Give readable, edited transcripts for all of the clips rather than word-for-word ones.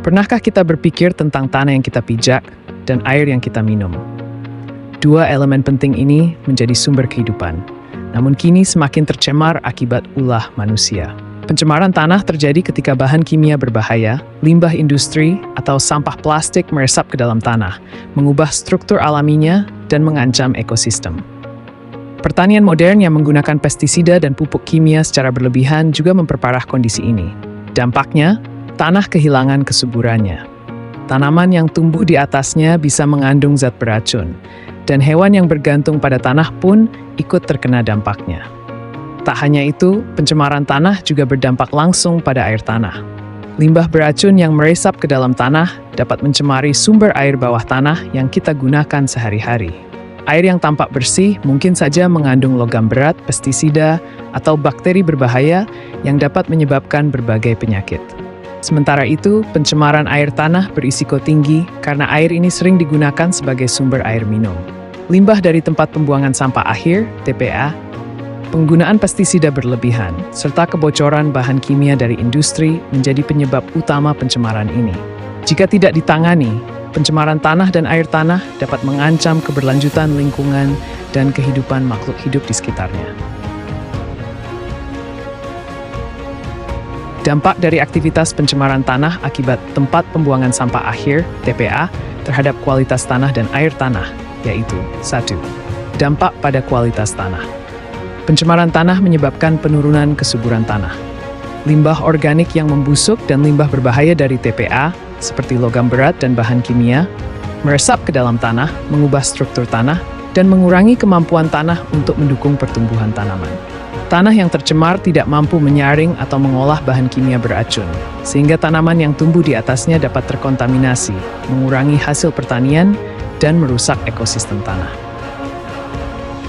Pernahkah kita berpikir tentang tanah yang kita pijak dan air yang kita minum? Dua elemen penting ini menjadi sumber kehidupan, namun kini semakin tercemar akibat ulah manusia. Pencemaran tanah terjadi ketika bahan kimia berbahaya, limbah industri, atau sampah plastik meresap ke dalam tanah, mengubah struktur alaminya dan mengancam ekosistem. Pertanian modern yang menggunakan pestisida dan pupuk kimia secara berlebihan juga memperparah kondisi ini. Dampaknya, tanah kehilangan kesuburannya. Tanaman yang tumbuh di atasnya bisa mengandung zat beracun, dan hewan yang bergantung pada tanah pun ikut terkena dampaknya. Tak hanya itu, pencemaran tanah juga berdampak langsung pada air tanah. Limbah beracun yang meresap ke dalam tanah dapat mencemari sumber air bawah tanah yang kita gunakan sehari-hari. Air yang tampak bersih mungkin saja mengandung logam berat, pestisida, atau bakteri berbahaya yang dapat menyebabkan berbagai penyakit. Sementara itu, pencemaran air tanah berisiko tinggi karena air ini sering digunakan sebagai sumber air minum. Limbah dari tempat pembuangan sampah akhir, TPA, penggunaan pestisida berlebihan, serta kebocoran bahan kimia dari industri menjadi penyebab utama pencemaran ini. Jika tidak ditangani, pencemaran tanah dan air tanah dapat mengancam keberlanjutan lingkungan dan kehidupan makhluk hidup di sekitarnya. Dampak dari aktivitas pencemaran tanah akibat tempat pembuangan sampah akhir, TPA, terhadap kualitas tanah dan air tanah, yaitu 1. Dampak pada kualitas tanah. Pencemaran tanah menyebabkan penurunan kesuburan tanah. Limbah organik yang membusuk dan limbah berbahaya dari TPA, seperti logam berat dan bahan kimia, meresap ke dalam tanah, mengubah struktur tanah, dan mengurangi kemampuan tanah untuk mendukung pertumbuhan tanaman. Tanah yang tercemar tidak mampu menyaring atau mengolah bahan kimia beracun, sehingga tanaman yang tumbuh di atasnya dapat terkontaminasi, mengurangi hasil pertanian, dan merusak ekosistem tanah.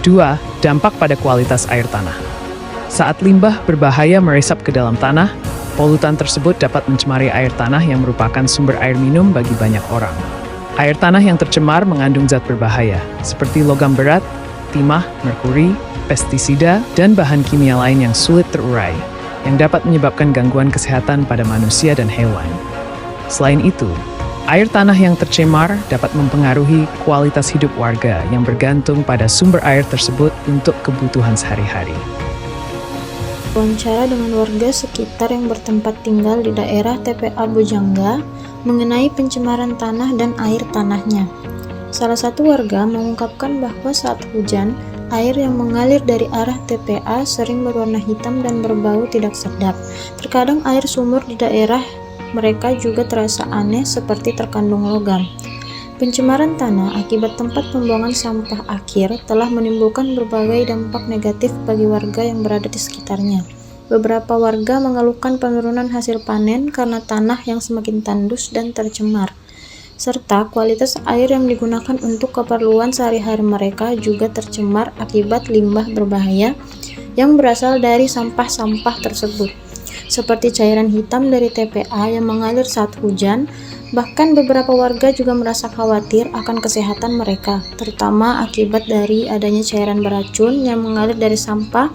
2. Dampak pada kualitas air tanah. Saat limbah berbahaya meresap ke dalam tanah, polutan tersebut dapat mencemari air tanah yang merupakan sumber air minum bagi banyak orang. Air tanah yang tercemar mengandung zat berbahaya, seperti logam berat, timah, merkuri, pestisida, dan bahan kimia lain yang sulit terurai, yang dapat menyebabkan gangguan kesehatan pada manusia dan hewan. Selain itu, air tanah yang tercemar dapat mempengaruhi kualitas hidup warga yang bergantung pada sumber air tersebut untuk kebutuhan sehari-hari. Wawancara dengan warga sekitar yang bertempat tinggal di daerah TPA Bojangga mengenai pencemaran tanah dan air tanahnya. Salah satu warga mengungkapkan bahwa saat hujan, air yang mengalir dari arah TPA sering berwarna hitam dan berbau tidak sedap. Terkadang air sumur di daerah mereka juga terasa aneh seperti terkandung logam. Pencemaran tanah akibat tempat pembuangan sampah akhir telah menimbulkan berbagai dampak negatif bagi warga yang berada di sekitarnya. Beberapa warga mengeluhkan penurunan hasil panen karena tanah yang semakin tandus dan tercemar, serta kualitas air yang digunakan untuk keperluan sehari-hari mereka juga tercemar akibat limbah berbahaya yang berasal dari sampah-sampah tersebut, seperti cairan hitam dari TPA yang mengalir saat hujan. Bahkan beberapa warga juga merasa khawatir akan kesehatan mereka, terutama akibat dari adanya cairan beracun yang mengalir dari sampah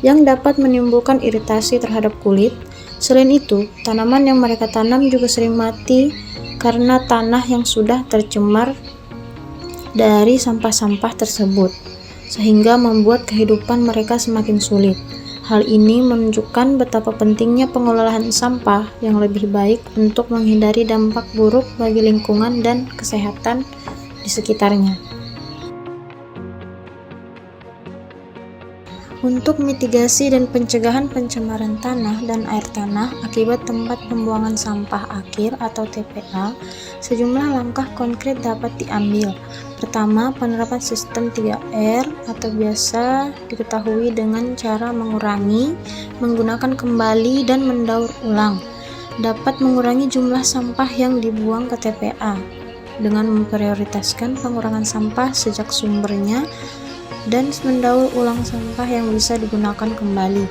yang dapat menimbulkan iritasi terhadap kulit. Selain itu, tanaman yang mereka tanam juga sering mati karena tanah yang sudah tercemar dari sampah-sampah tersebut, sehingga membuat kehidupan mereka semakin sulit. Hal ini menunjukkan betapa pentingnya pengelolaan sampah yang lebih baik untuk menghindari dampak buruk bagi lingkungan dan kesehatan di sekitarnya. Untuk mitigasi dan pencegahan pencemaran tanah dan air tanah akibat tempat pembuangan sampah akhir atau TPA, sejumlah langkah konkret dapat diambil. Pertama, penerapan sistem 3R atau biasa diketahui dengan cara mengurangi, menggunakan kembali, dan mendaur ulang. Dapat mengurangi jumlah sampah yang dibuang ke TPA dengan memprioritaskan pengurangan sampah sejak sumbernya dan mendaur ulang sampah yang bisa digunakan kembali.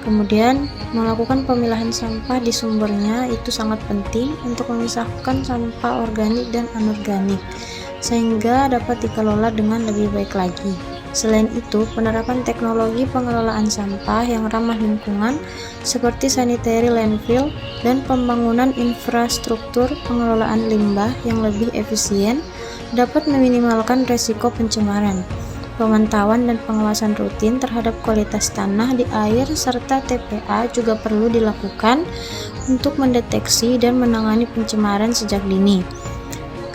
Kemudian, melakukan pemilahan sampah di sumbernya itu sangat penting untuk memisahkan sampah organik dan anorganik, sehingga dapat dikelola dengan lebih baik lagi. Selain itu, penerapan teknologi pengelolaan sampah yang ramah lingkungan seperti sanitary landfill dan pembangunan infrastruktur pengelolaan limbah yang lebih efisien dapat meminimalkan resiko pencemaran. Pemantauan dan pengawasan rutin terhadap kualitas tanah di air serta TPA juga perlu dilakukan untuk mendeteksi dan menangani pencemaran sejak dini,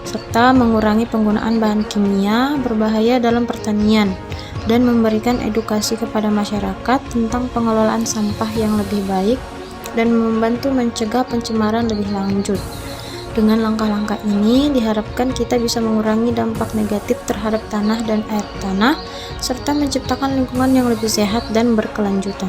serta mengurangi penggunaan bahan kimia berbahaya dalam pertanian, dan memberikan edukasi kepada masyarakat tentang pengelolaan sampah yang lebih baik dan membantu mencegah pencemaran lebih lanjut. Dengan langkah-langkah ini diharapkan kita bisa mengurangi dampak negatif terhadap tanah dan air tanah, serta menciptakan lingkungan yang lebih sehat dan berkelanjutan.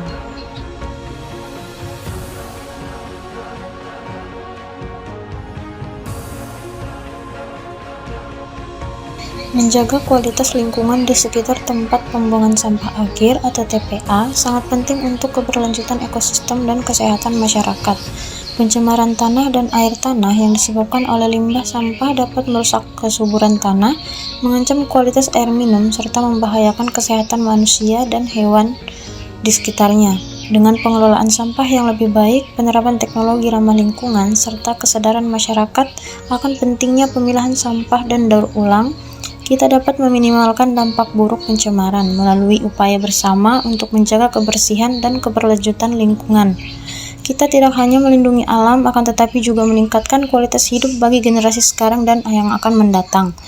Menjaga kualitas lingkungan di sekitar tempat pembuangan sampah akhir atau TPA sangat penting untuk keberlanjutan ekosistem dan kesehatan masyarakat. Pencemaran tanah dan air tanah yang disebabkan oleh limbah sampah dapat merusak kesuburan tanah, mengancam kualitas air minum, serta membahayakan kesehatan manusia dan hewan di sekitarnya. Dengan pengelolaan sampah yang lebih baik, penerapan teknologi ramah lingkungan, serta kesadaran masyarakat akan pentingnya pemilahan sampah dan daur ulang, kita dapat meminimalkan dampak buruk pencemaran melalui upaya bersama untuk menjaga kebersihan dan keberlanjutan lingkungan. Kita tidak hanya melindungi alam, akan tetapi juga meningkatkan kualitas hidup bagi generasi sekarang dan yang akan mendatang.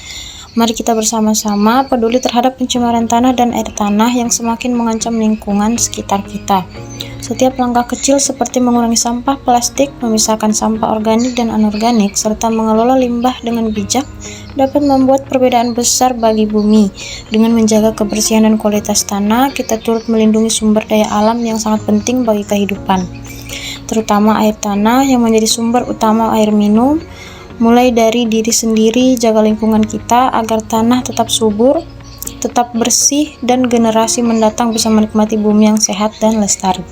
Mari kita bersama-sama peduli terhadap pencemaran tanah dan air tanah yang semakin mengancam lingkungan sekitar kita. Setiap langkah kecil seperti mengurangi sampah plastik, memisahkan sampah organik dan anorganik, serta mengelola limbah dengan bijak dapat membuat perbedaan besar bagi bumi. Dengan menjaga kebersihan dan kualitas tanah, kita turut melindungi sumber daya alam yang sangat penting bagi kehidupan, terutama air tanah yang menjadi sumber utama air minum. Mulai dari diri sendiri, jaga lingkungan kita agar tanah tetap subur, tetap bersih, dan generasi mendatang bisa menikmati bumi yang sehat dan lestari.